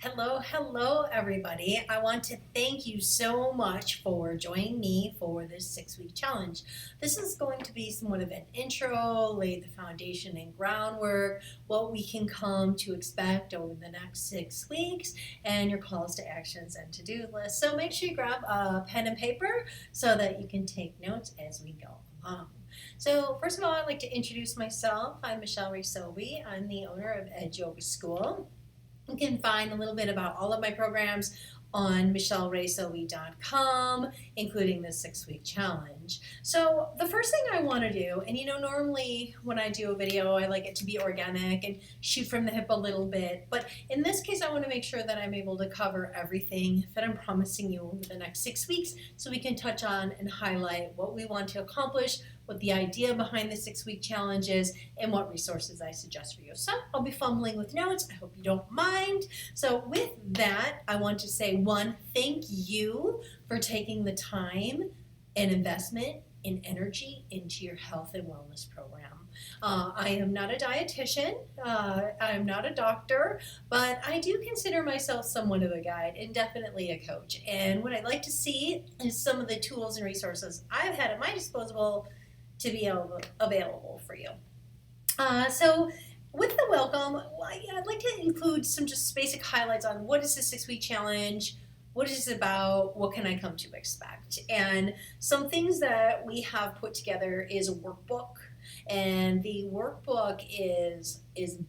Hello, everybody. I want to thank you so much for joining me for this 6-week challenge. This is going to be somewhat of an intro, lay the foundation and groundwork, what we can come to expect over the next 6 weeks, and your calls to actions and to-do list. So make sure you grab a pen and paper so that you can take notes as we go along. So first of all, I'd like to introduce myself. I'm Michelle Raysobi. I'm the owner of Edge Yoga School. You can find a little bit about all of my programs on michelleraysobi.com, including the 6-week challenge. So the first thing I want to do, and normally when I do a video, I like it to be organic and shoot from the hip a little bit, but in this case, I want to make sure that I'm able to cover everything that I'm promising you over the next 6 weeks, so we can touch on and highlight what we want to accomplish, what the idea behind the 6-week challenge is, and what resources I suggest for you. So I'll be fumbling with notes. I hope you don't mind. So with that, I want to say, one, thank you for taking the time and investment and energy into your health and wellness program. I am not a dietitian, I'm not a doctor, but I do consider myself somewhat of a guide and definitely a coach. And what I'd like to see is some of the tools and resources I've had at my disposal to be available for you. So with the welcome, I'd like to include some just basic highlights on what is the 6-week challenge, what is it about, what can I come to expect. And some things that we have put together is a workbook. And the workbook is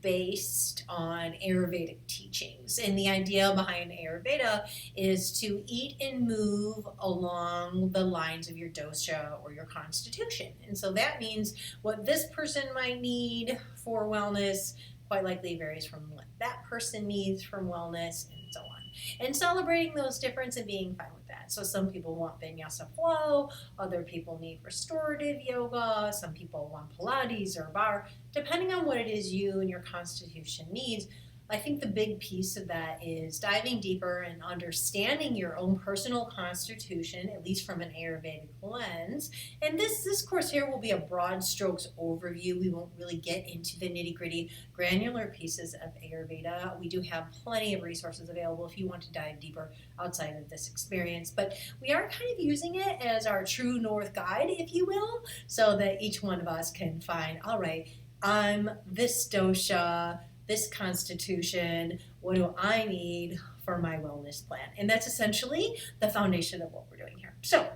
based on Ayurvedic teachings. And the idea behind Ayurveda is to eat and move along the lines of your dosha or your constitution. And so that means what this person might need for wellness quite likely varies from what that person needs from wellness, and so on. And celebrating those differences and being fine with that. So some people want vinyasa flow, other people need restorative yoga, some people want Pilates or bar, depending on what it is you and your constitution needs. I think the big piece of that is diving deeper and understanding your own personal constitution, at least from an Ayurvedic lens. And this course here will be a broad strokes overview. We won't really get into the nitty-gritty granular pieces of Ayurveda. We do have plenty of resources available if you want to dive deeper outside of this experience. But we are kind of using it as our true north guide, if you will, so that each one of us can find, all right, I'm this dosha, this constitution, what do I need for my wellness plan? And that's essentially the foundation of what we're doing here. So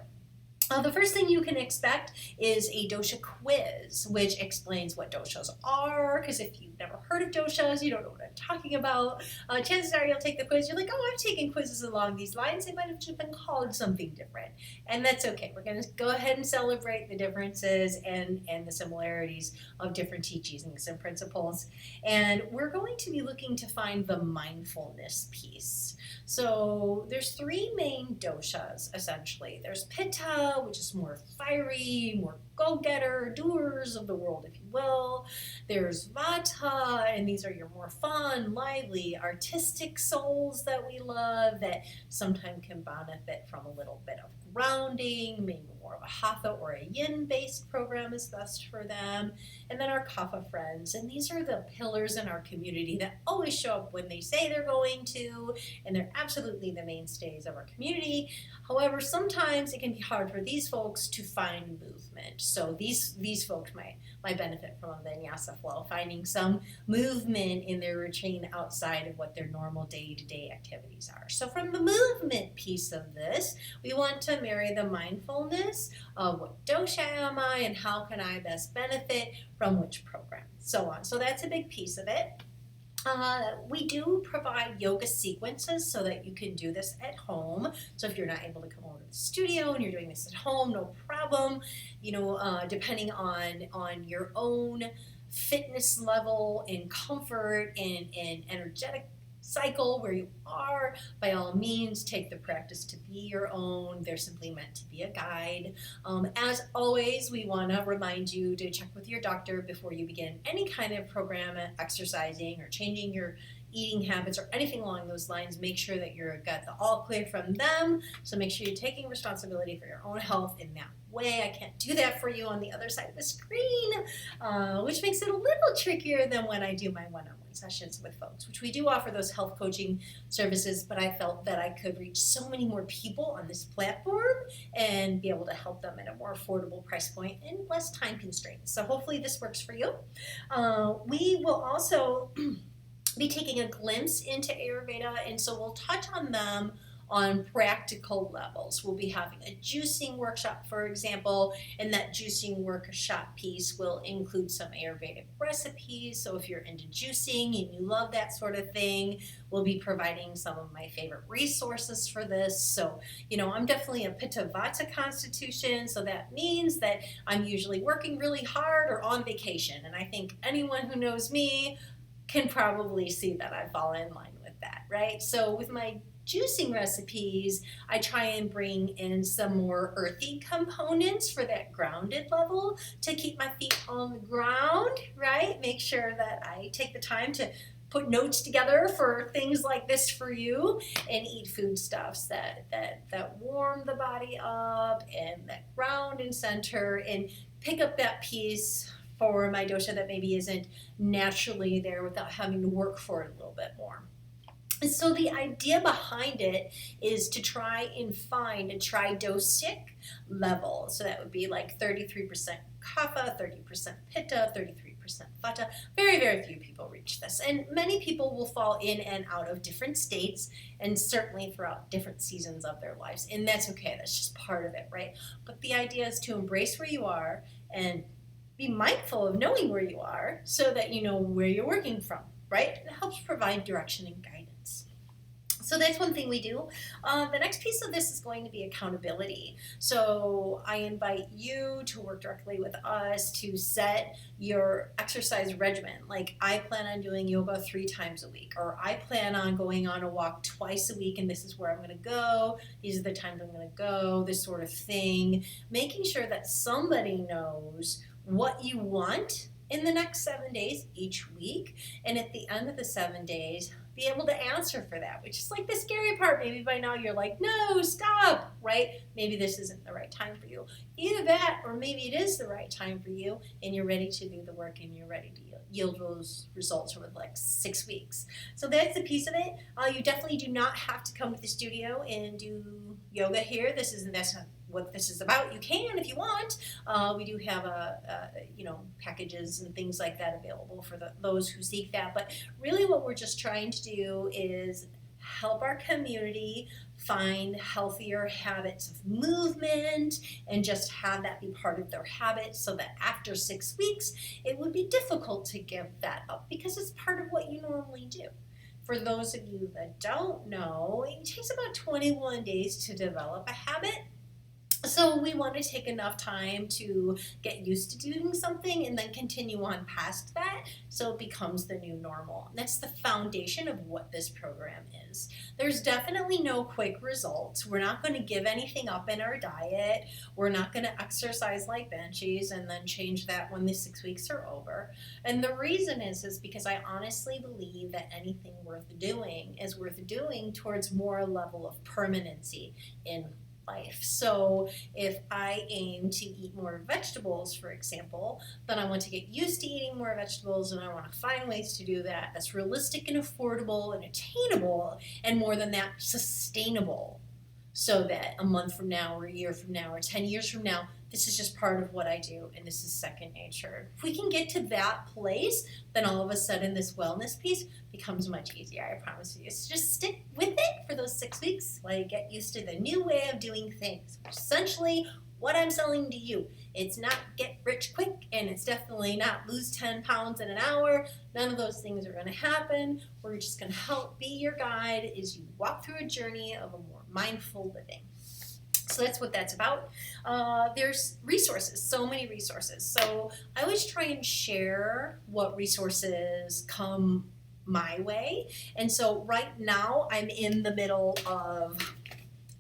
the first thing you can expect is a dosha quiz, which explains what doshas are, because if you've never heard of doshas, you don't know what I'm talking about. Chances are you'll take the quiz, you're like, oh, I've taken quizzes along these lines, they might have just been called something different. And that's okay. We're going to go ahead and celebrate the differences and the similarities of different teachings and principles. And we're going to be looking to find the mindfulness piece. So there's 3 main doshas, essentially. There's Pitta, which is more fiery, more go-getter, doers of the world, if you will. There's Vata, and these are your more fun, lively, artistic souls that we love that sometimes can benefit from a little bit of grounding, maybe more of a Hatha or a Yin-based program is best for them. And then our Kapha friends, and these are the pillars in our community that always show up when they say they're going to, and they're absolutely the mainstays of our community. However, sometimes it can be hard for these folks to find movement. So these folks might benefit from a vinyasa flow, finding some movement in their routine outside of what their normal day-to-day activities are. So from the movement piece of this, we want to marry the mindfulness of what dosha am I and how can I best benefit from which program, so on. So that's a big piece of it. We do provide yoga sequences so that you can do this at home. So if you're not able to come over to the studio and you're doing this at home, no problem. Depending on your own fitness level and comfort and energetic cycle where you are, by all means, take the practice to be your own. They're simply meant to be a guide. As always, we want to remind you to check with your doctor before you begin any kind of program, exercising or changing your eating habits or anything along those lines. Make sure that you've got the all clear from them. So make sure you're taking responsibility for your own health in that way. I can't do that for you on the other side of the screen, which makes it a little trickier than when I do my one-on-one sessions with folks, which we do offer those health coaching services, but I felt that I could reach so many more people on this platform and be able to help them at a more affordable price point and less time constraints. So hopefully this works for you. We will also be taking a glimpse into Ayurveda, and so we'll touch on them on practical levels. We'll be having a juicing workshop, for example, and that juicing workshop piece will include some Ayurvedic recipes. So if you're into juicing and you love that sort of thing, we'll be providing some of my favorite resources for this. So, I'm definitely a Pitta Vata constitution, so that means that I'm usually working really hard or on vacation. And I think anyone who knows me can probably see that I fall in line with that, right? So with my juicing recipes, I try and bring in some more earthy components for that grounded level to keep my feet on the ground, right? Make sure that I take the time to put notes together for things like this for you, and eat foodstuffs that warm the body up and that ground and center, and pick up that piece for my dosha that maybe isn't naturally there without having to work for it a little bit more. And so the idea behind it is to try and find a tridosic level. So that would be like 33% kapha, 30% pitta, 33% vata. Very, very few people reach this. And many people will fall in and out of different states, and certainly throughout different seasons of their lives. And that's okay. That's just part of it, right? But the idea is to embrace where you are and be mindful of knowing where you are so that you know where you're working from, right? It helps provide direction and guidance. So that's one thing we do. The next piece of this is going to be accountability. So I invite you to work directly with us to set your exercise regimen. Like, I plan on doing yoga 3 times a week, or I plan on going on a walk twice a week, and this is where I'm going to go. These are the times I'm going to go, this sort of thing. Making sure that somebody knows what you want in the next 7 days each week, and at the end of the 7 days, be able to answer for that, which is like the scary part. Maybe by now you're like, no, stop, right? Maybe this isn't the right time for you. Either that, or maybe it is the right time for you, and you're ready to do the work, and you're ready to yield those results over like 6 weeks. So that's a piece of it. You definitely do not have to come to the studio and do yoga here. That's not what this is about. You can if you want. We do have packages and things like that available for those who seek that. But really what we're just trying to do is help our community find healthier habits of movement and just have that be part of their habit, so that after 6 weeks, it would be difficult to give that up because it's part of what you normally do. For those of you that don't know, it takes about 21 days to develop a habit. So we want to take enough time to get used to doing something and then continue on past that so it becomes the new normal. And that's the foundation of what this program is. There's definitely no quick results. We're not going to give anything up in our diet. We're not going to exercise like banshees and then change that when the 6 weeks are over. And the reason is because I honestly believe that anything worth doing is worth doing towards more level of permanency in life. So if I aim to eat more vegetables, for example, then I want to get used to eating more vegetables, and I want to find ways to do that that's realistic and affordable and attainable, and more than that, sustainable, so that a month from now or a year from now or 10 years from now, this is just part of what I do, and this is second nature. If we can get to that place, then all of a sudden this wellness piece becomes much easier, I promise you. So just stick with it for those 6 weeks while you get used to the new way of doing things, which is essentially what I'm selling to you. It's not get rich quick, and it's definitely not lose 10 pounds in an hour. None of those things are going to happen. We're just going to help be your guide as you walk through a journey of a more mindful living. So that's what that's about. There's resources, so many resources. So I always try and share what resources come my way. And so right now I'm in the middle of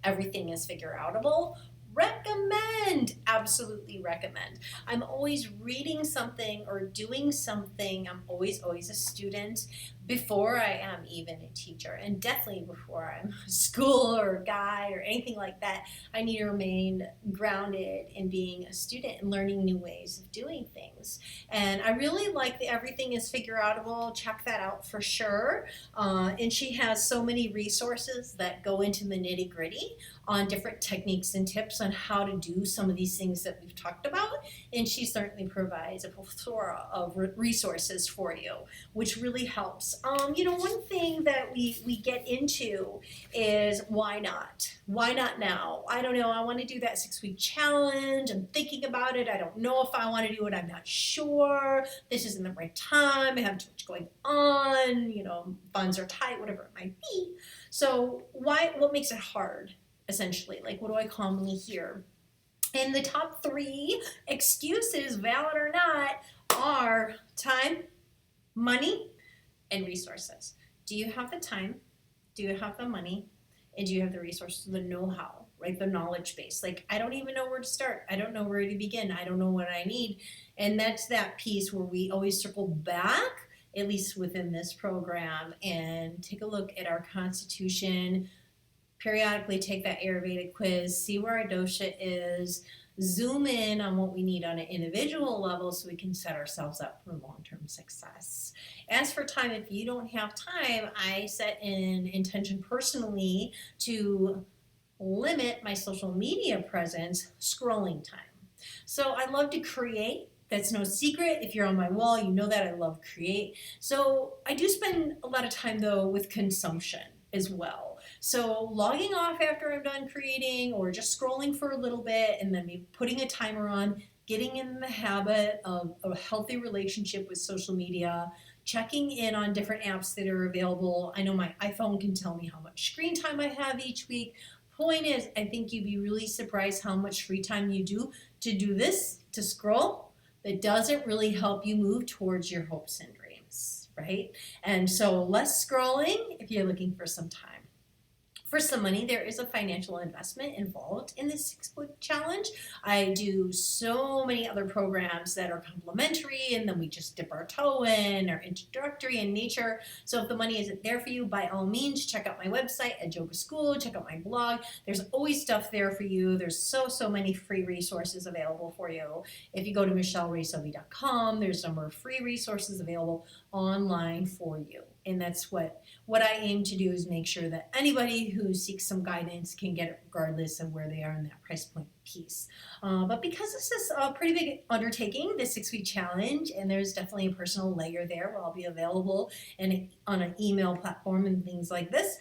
everything is figure outable. Recommend, absolutely recommend. I'm always reading something or doing something. I'm always a student before I am even a teacher, and definitely before I'm a school or a guy or anything like that. I need to remain grounded in being a student and learning new ways of doing things. And I really like the Everything is Figure Outable. Check that out for sure. And she has so many resources that go into the nitty gritty on different techniques and tips on how to do some of these things that we've talked about. And she certainly provides a plethora of resources for you, which really helps. One thing that we get into is why not? Why not now? I don't know. I want to do that 6-week challenge. I'm thinking about it. I don't know if I want to do it. I'm not sure. This isn't the right time. I have too much going on. Funds are tight, whatever it might be. So what makes it hard, essentially? Like, what do I commonly hear? And the top 3 excuses, valid or not, are time, money, and resources. Do you have the time? Do you have the money? And do you have the resources, the know-how, right? The knowledge base. Like, I don't even know where to start. I don't know where to begin. I don't know what I need. And that's that piece where we always circle back, at least within this program, and take a look at our constitution, periodically take that Ayurvedic quiz, see where our dosha is, zoom in on what we need on an individual level so we can set ourselves up for long-term success. As for time, if you don't have time, I set an intention personally to limit my social media presence, scrolling time. So I love to create. That's no secret. If you're on my wall, you know that I love create. So I do spend a lot of time, though, with consumption as well. So logging off after I'm done creating, or just scrolling for a little bit and then maybe putting a timer on, getting in the habit of a healthy relationship with social media, checking in on different apps that are available. I know my iPhone can tell me how much screen time I have each week. Point is, I think you'd be really surprised how much free time you do to do this, to scroll, that doesn't really help you move towards your hopes and dreams, right? And so less scrolling if you're looking for some time. For some money, there is a financial investment involved in this 6-week challenge. I do so many other programs that are complementary, and then we just dip our toe in, or introductory in nature. So if the money isn't there for you, by all means, check out my website at Yoga School, check out my blog. There's always stuff there for you. There's so many free resources available for you. If you go to michelleraysilvey.com, there's a number of free resources available online for you. And that's what I aim to do, is make sure that anybody who seeks some guidance can get it regardless of where they are in that price point piece. But because this is a pretty big undertaking, the 6-week challenge, and there's definitely a personal layer there where I'll be available on an email platform and things like this,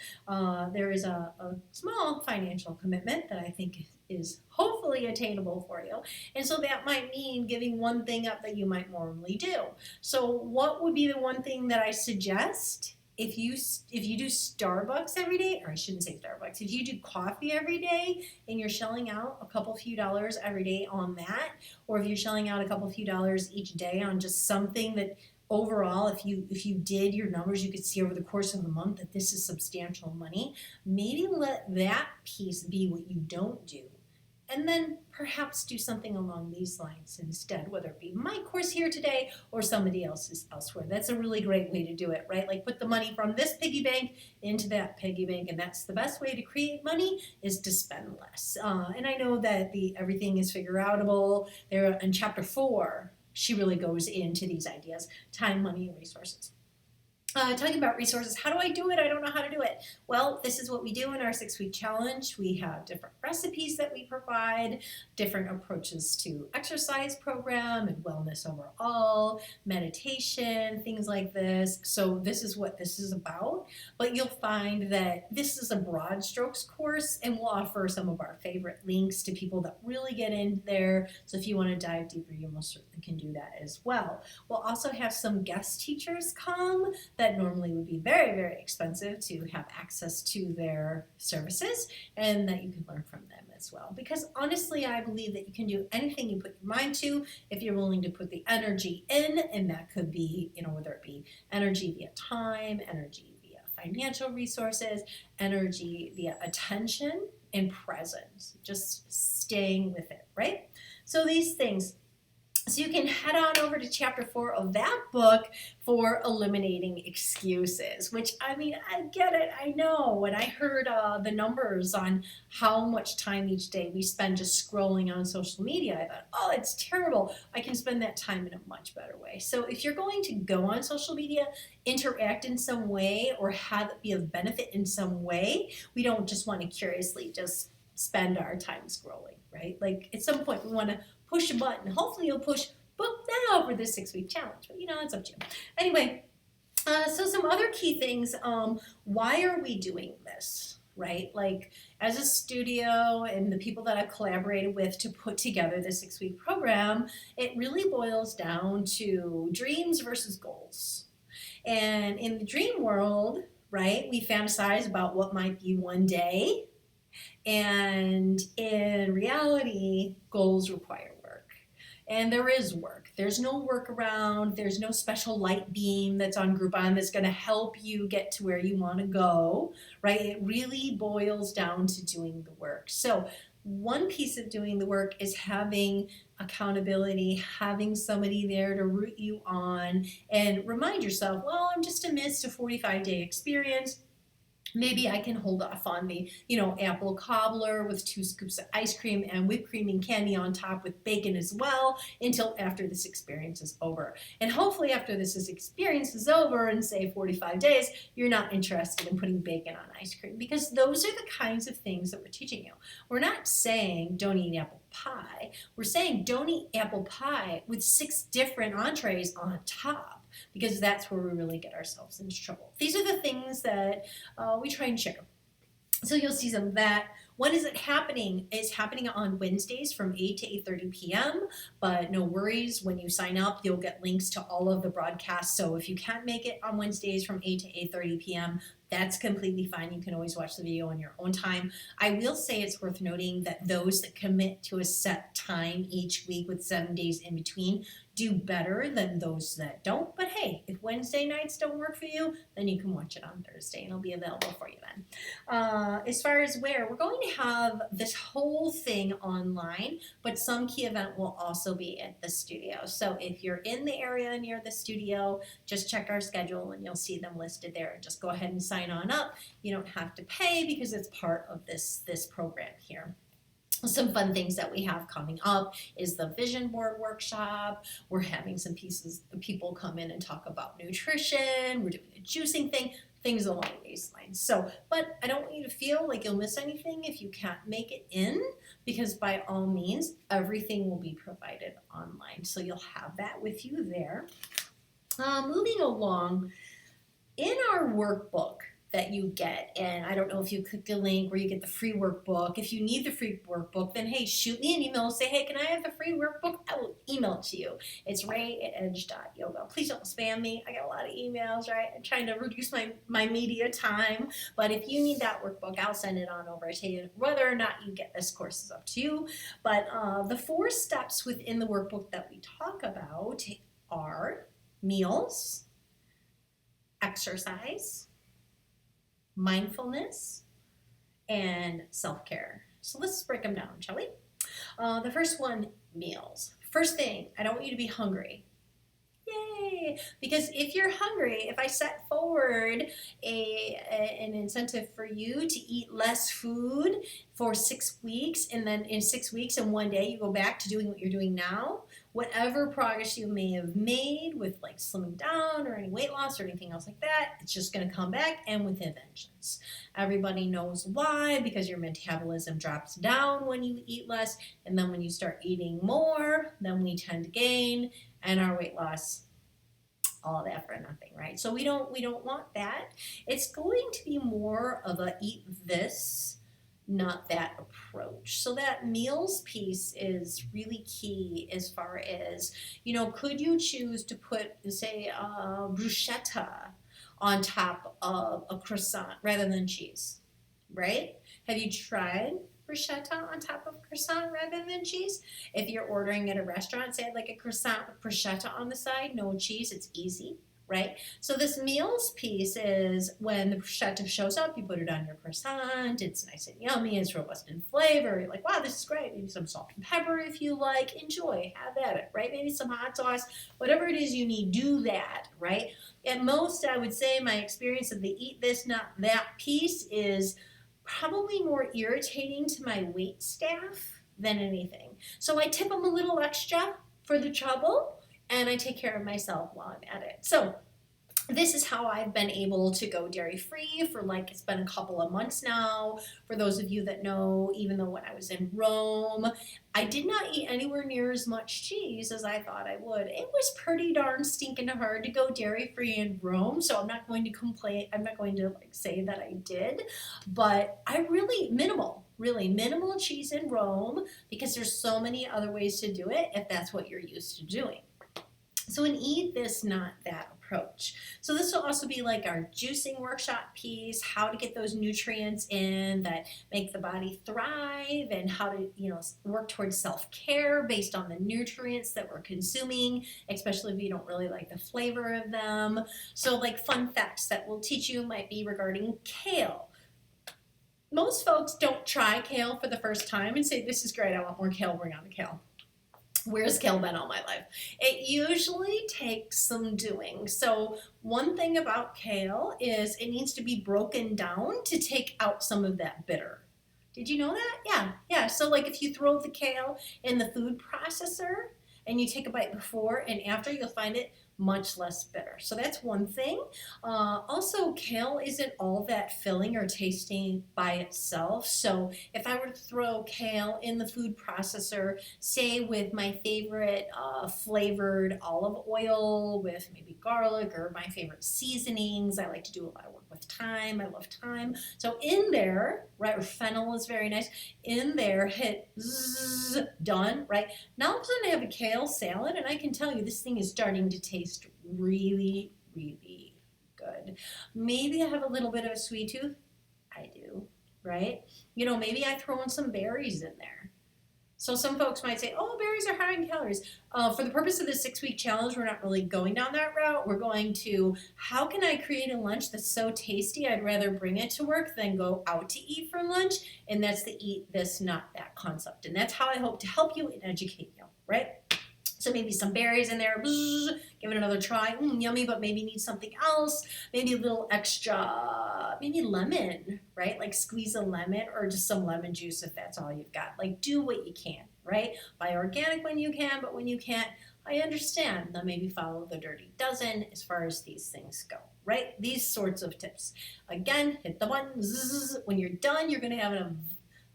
there is a small financial commitment that I think is hopefully attainable for you. And so that might mean giving one thing up that you might normally do. So what would be the one thing that I suggest? If you do Starbucks every day, or I shouldn't say Starbucks, if you do coffee every day and you're shelling out a few dollars every day on that, or if you're shelling out a few dollars each day on just something that overall, if you did your numbers, you could see over the course of the month that this is substantial money. Maybe let that piece be what you don't do. And then perhaps do something along these lines instead, whether it be my course here today or somebody else's elsewhere. That's a really great way to do it, right? Like, put the money from this piggy bank into that piggy bank, and that's the best way to create money, is to spend less. And I know that the Everything is Figure Outable, there in chapter 4, she really goes into these ideas: time, money, and resources. Talking about resources, how do I do it? I don't know how to do it. Well, this is what we do in our 6-week challenge. We have different recipes that we provide, different approaches to exercise program and wellness overall, meditation, things like this. So this is what this is about. But you'll find that this is a broad strokes course, and we'll offer some of our favorite links to people that really get in there. So if you want to dive deeper, you most certainly can do that as well. We'll also have some guest teachers come that normally would be very, very expensive to have access to their services, and that you can learn from them as well. Because honestly, I believe that you can do anything you put your mind to if you're willing to put the energy in, and that could be, whether it be energy via time, energy via financial resources, energy via attention and presence, just staying with it, right? So these things. So you can head on over to chapter 4 of that book for eliminating excuses, which, I mean, I get it. I know when I heard the numbers on how much time each day we spend just scrolling on social media, I thought, oh, it's terrible. I can spend that time in a much better way. So if you're going to go on social media, interact in some way, or have it be of benefit in some way, we don't just want to curiously just spend our time scrolling, right? Like at some point we want to push a button. Hopefully you'll push book now for this 6-week challenge. But it's up to you. Anyway, so some other key things. Why are we doing this? Right? Like as a studio and the people that I've collaborated with to put together the 6-week program, it really boils down to dreams versus goals. And in the dream world, right, we fantasize about what might be one day. And in reality, goals require work. And there is work. There's no workaround. There's no special light beam that's on Groupon that's going to help you get to where you want to go, right? It really boils down to doing the work. So one piece of doing the work is having accountability, having somebody there to root you on and remind yourself, well, I'm just amidst a 45-day experience. Maybe I can hold off on the, apple cobbler with 2 scoops of ice cream and whipped cream and candy on top with bacon as well until after this experience is over. And hopefully after this experience is over in, say, 45 days, you're not interested in putting bacon on ice cream, because those are the kinds of things that we're teaching you. We're not saying don't eat apple pie. We're saying don't eat apple pie with 6 different entrees on top, because that's where we really get ourselves into trouble. These are the things that we try and share. So you'll see some of that. When is it happening? It's happening on Wednesdays from 8 to 8:30 p.m. But no worries, when you sign up, you'll get links to all of the broadcasts. So if you can't make it on Wednesdays from 8 to 8:30 p.m., that's completely fine. You can always watch the video on your own time. I will say it's worth noting that those that commit to a set time each week with 7 days in between do better than those that don't. But hey, if Wednesday nights don't work for you, then you can watch it on Thursday and it'll be available for you then. As far as where, we're going to have this whole thing online, but some key event will also be at the studio. So if you're in the area near the studio, just check our schedule and you'll see them listed there. Just go ahead and sign on up. You don't have to pay because it's part of this program here. Some fun things that we have coming up is the vision board workshop. We're having some people come in and talk about nutrition. We're doing a juicing thing, things along these lines. So, but I don't want you to feel like you'll miss anything if you can't make it in, because by all means, everything will be provided online. So you'll have that with you there. Moving along, in our workbook that you get, and I don't know if you click the link where you get the free workbook. If you need the free workbook, then hey, shoot me an email, say, hey, can I have the free workbook? I will email it to you. It's ray@edge.yoga. Please don't spam me. I get a lot of emails, right? I'm trying to reduce my media time, but if you need that workbook, I'll send it on over to you. Whether or not you get this course is up to you, but the 4 steps within the workbook that we talk about are meals, exercise, mindfulness, and self-care. So let's break them down, shall we? The first one, meals. First thing, I don't want you to be hungry. Yay! Because if you're hungry, if I set forward an incentive for you to eat less food for 6 weeks, and then in 6 weeks and 1 day you go back to doing what you're doing now, whatever progress you may have made with like slimming down or any weight loss or anything else like that, it's just going to come back and with a vengeance. Everybody knows why, because your metabolism drops down when you eat less, and then when you start eating more, then we tend to gain, and our weight loss, all that for nothing, right? So we don't want that. It's going to be more of a eat this, not that approach. So that meals piece is really key as far as, could you choose to put, say, bruschetta on top of a croissant rather than cheese, right? Have you tried bruschetta on top of croissant rather than cheese? If you're ordering at a restaurant, say like a croissant with bruschetta on the side, no cheese, it's easy. right? So this meals piece is when the chef shows up, you put it on your croissant, it's nice and yummy, it's robust in flavor, you're like, wow, this is great, maybe some salt and pepper if you like, enjoy, have at it, right? Maybe some hot sauce, whatever it is you need, do that, right? At most, I would say my experience of the eat this, not that piece is probably more irritating to my wait staff than anything. So I tip them a little extra for the trouble, and I take care of myself while I'm at it. So this is how I've been able to go dairy-free for like, it's been a couple of months now. For those of you that know, even though when I was in Rome, I did not eat anywhere near as much cheese as I thought I would. It was pretty darn stinking hard to go dairy-free in Rome, so I'm not going to complain. I'm not going to like say that I did, but I really minimal cheese in Rome because there's so many other ways to do it if that's what you're used to doing. So an eat this, not that approach. So this will also be like our juicing workshop piece, how to get those nutrients in that make the body thrive and how to, work towards self-care based on the nutrients that we're consuming, especially if you don't really like the flavor of them. So like fun facts that we'll teach you might be regarding kale. Most folks don't try kale for the first time and say, this is great, I want more kale, bring on the kale. Where's kale been all my life? It usually takes some doing. So one thing about kale is it needs to be broken down to take out some of that bitter. Did you know that? Yeah. So like if you throw the kale in the food processor and you take a bite before and after, you'll find it much less bitter. So that's one thing. Also, kale isn't all that filling or tasting by itself. So if I were to throw kale in the food processor, say with my favorite flavored olive oil with maybe garlic or my favorite seasonings, I like to do a lot of work with thyme. I love thyme. So in there, right, or fennel is very nice. In there, hit zzz, done, right? Now all of a sudden I have a kale salad and I can tell you this thing is starting to taste really, really good. Maybe I have a little bit of a sweet tooth. I do, right? Maybe I throw in some berries in there. So some folks might say, oh, berries are high in calories. For the purpose of this 6-week challenge, we're not really going down that route. We're going to, how can I create a lunch that's so tasty, I'd rather bring it to work than go out to eat for lunch? And that's the eat this, not that concept. And that's how I hope to help you and educate you, right? So maybe some berries in there, give it another try, yummy, but maybe need something else, maybe a little extra, maybe lemon, right? Like squeeze a lemon or just some lemon juice if that's all you've got. Like do what you can, right? Buy organic when you can, but when you can't, I understand. Then maybe follow the dirty dozen as far as these things go, right? These sorts of tips. Again, hit the button, zzz. When you're done, you're gonna have a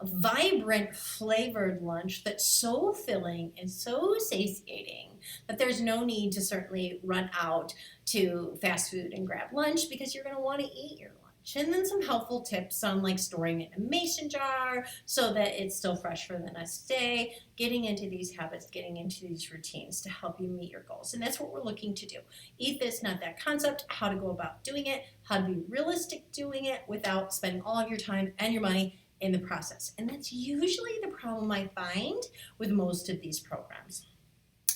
vibrant flavored lunch that's so filling and so satiating that there's no need to certainly run out to fast food and grab lunch because you're going to want to eat your lunch. And then some helpful tips on like storing it in a mason jar so that it's still fresh for the next day, getting into these habits, getting into these routines to help you meet your goals. And that's what we're looking to do. Eat this, not that concept, how to go about doing it, how to be realistic doing it without spending all of your time and your money in the process. And that's usually the problem I find with most of these programs.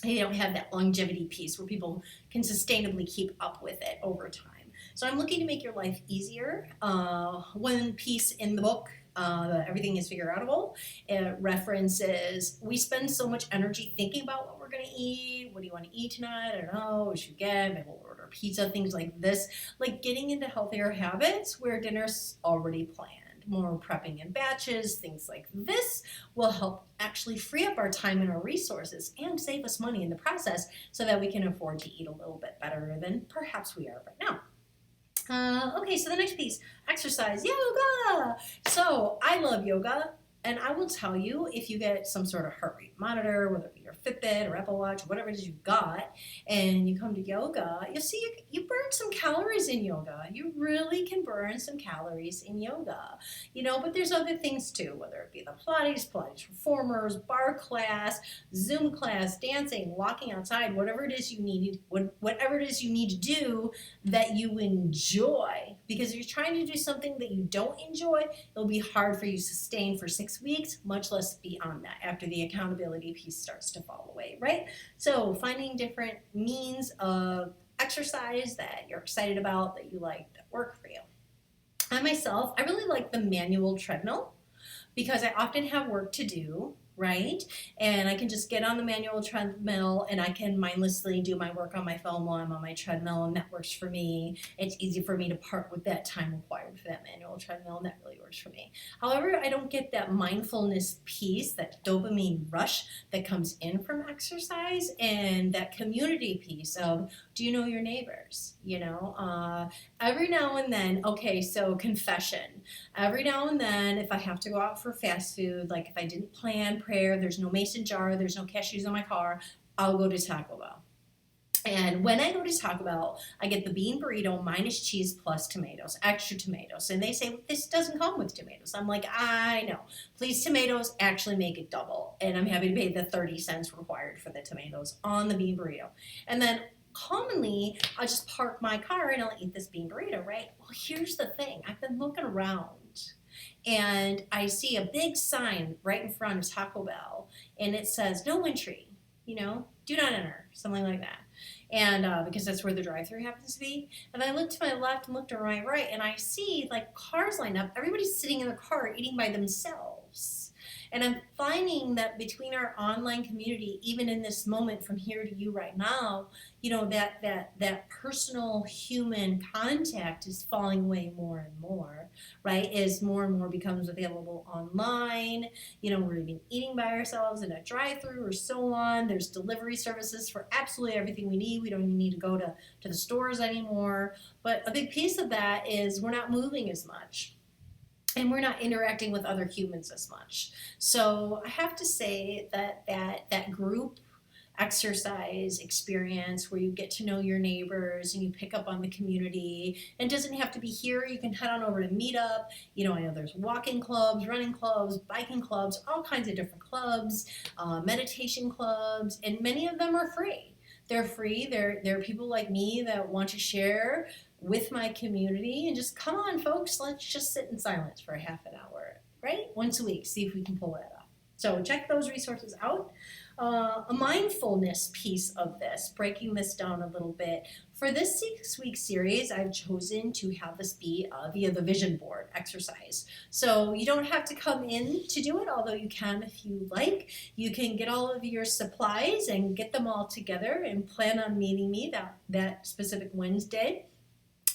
They don't have that longevity piece where people can sustainably keep up with it over time. So I'm looking to make your life easier. One piece in the book, Everything is Figure Outable, it references we spend so much energy thinking about what we're going to eat. What do you want to eat tonight? I don't know. What should we get? Maybe we'll order pizza, things like this. Like getting into healthier habits where dinner's already planned. More prepping in batches, things like this will help actually free up our time and our resources and save us money in the process so that we can afford to eat a little bit better than perhaps we are right now. Okay, so the next piece, exercise, yoga. So I love yoga. And I will tell you, if you get some sort of heart rate monitor, whether it be your Fitbit or Apple Watch, or whatever it is you've got, and you come to yoga, you'll see you burn some calories in yoga. You really can burn some calories in yoga. But there's other things too, whether it be the Pilates reformers, bar class, Zoom class, dancing, walking outside, whatever it is you need to do that you enjoy. Because if you're trying to do something that you don't enjoy, it'll be hard for you to sustain for 6 weeks, much less beyond that after the accountability piece starts to fall away, right? So finding different means of exercise that you're excited about, that you like, that work for you. I myself, I really like the manual treadmill because I often have work to do, right? And I can just get on the manual treadmill and I can mindlessly do my work on my phone while I'm on my treadmill, and that works for me. It's easy for me to part with that time required for that manual treadmill, and that really works for me. However, I don't get that mindfulness piece, that dopamine rush that comes in from exercise, and that community piece of, do you know your neighbors? Every now and then, okay, so confession. Every now and then, if I have to go out for fast food, like if I didn't plan prayer, there's no mason jar, there's no cashews in my car, I'll go to Taco Bell. And when I go to Taco Bell, I get the bean burrito minus cheese plus tomatoes, extra tomatoes. And they say, this doesn't come with tomatoes. I'm like, I know. Please, tomatoes, actually make it double. And I'm happy to pay the 30 cents required for the tomatoes on the bean burrito. And then commonly, I'll just park my car and I'll eat this bean burrito, right? Well, here's the thing. I've been looking around and I see a big sign right in front of Taco Bell, and it says, no entry, do not enter, something like that. And because that's where the drive-thru happens to be. And I looked to my left and looked to my right, and I see like cars lined up. Everybody's sitting in the car eating by themselves. And I'm finding that between our online community, even in this moment from here to you right now, that personal human contact is falling away more and more, right? As more and more becomes available online. We're even eating by ourselves in a drive-thru or so on. There's delivery services for absolutely everything we need. We don't even need to go to the stores anymore. But a big piece of that is we're not moving as much. And we're not interacting with other humans as much. So I have to say that group exercise experience where you get to know your neighbors and you pick up on the community, and it doesn't have to be here. You can head on over to Meetup. I know there's walking clubs, running clubs, biking clubs, all kinds of different clubs, meditation clubs, and many of them are free. They're free. There are people like me that want to share with my community, and just come on, folks, let's just sit in silence for a half an hour, right? Once a week, see if we can pull that off. So check those resources out. A mindfulness piece of this, breaking this down a little bit. For this 6-week series, I've chosen to have this be via the vision board exercise. So you don't have to come in to do it, although you can if you like. You can get all of your supplies and get them all together and plan on meeting me that specific Wednesday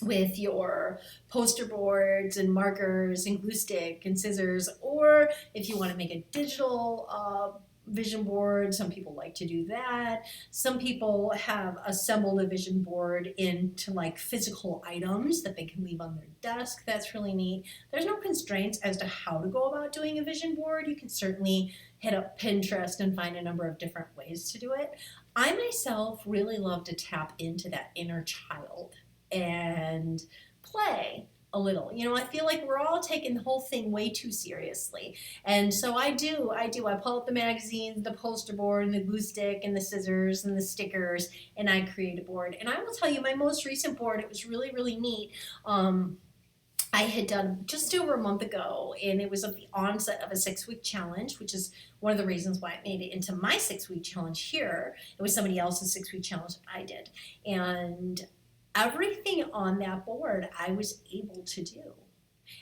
with your poster boards and markers and glue stick and scissors, or if you want to make a digital vision board, some people like to do that. Some people have assembled a vision board into like physical items that they can leave on their desk. That's really neat. There's no constraints as to how to go about doing a vision board. You can certainly hit up Pinterest and find a number of different ways to do it. I myself really love to tap into that inner child and play a little. I feel like we're all taking the whole thing way too seriously. And so I do. I pull up the magazines, the poster board, and the glue stick, and the scissors, and the stickers, and I create a board. And I will tell you, my most recent board, it was really, really neat. I had done just over a month ago, and it was at the onset of a 6-week challenge, which is one of the reasons why it made it into my 6-week challenge here. It was somebody else's 6-week challenge that I did. And everything on that board I was able to do.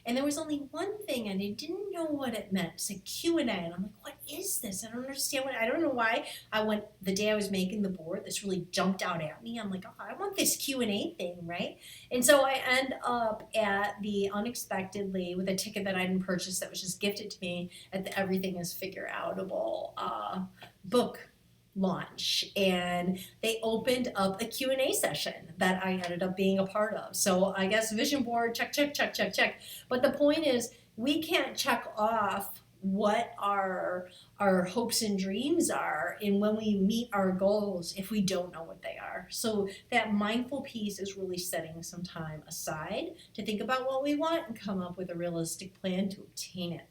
And there was only one thing, and I didn't know what it meant. It's a Q&A, and I'm like, what is this? I don't understand I don't know why the day I was making the board, this really jumped out at me. I'm like, oh, I want this Q&A thing, right? And so I end up at the unexpectedly, with a ticket that I didn't purchase that was just gifted to me at the Everything is Figure Outable book launch, and they opened up a Q&A session that I ended up being a part of. So I guess vision board, check. But the point is, we can't check off what our hopes and dreams are and when we meet our goals if we don't know what they are. So that mindful piece is really setting some time aside to think about what we want and come up with a realistic plan to obtain it.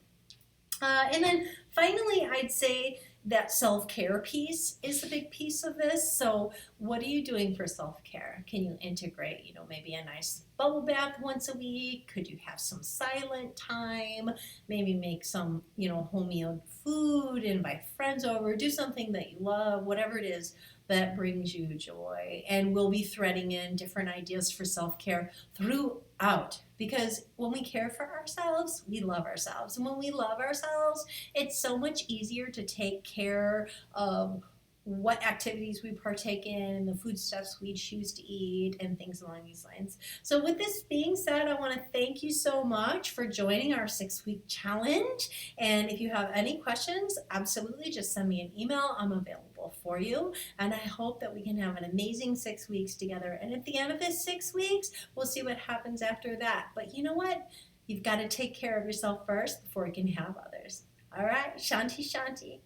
And then finally, I'd say that self-care piece is a big piece of this. So what are you doing for self-care? Can you integrate, maybe a nice bubble bath once a week? Could you have some silent time? Maybe make some, home-meal food, invite friends over, do something that you love, whatever it is. that brings you joy. And we'll be threading in different ideas for self-care throughout. Because when we care for ourselves, we love ourselves. And when we love ourselves, it's so much easier to take care of what activities we partake in, the foodstuffs we choose to eat, and things along these lines. So with this being said, I want to thank you so much for joining our 6-week challenge. And if you have any questions, absolutely just send me an email. I'm available for you. And I hope that we can have an amazing 6 weeks together. And at the end of this 6 weeks, we'll see what happens after that. But you know what? You've got to take care of yourself first before you can have others. All right, Shanti Shanti.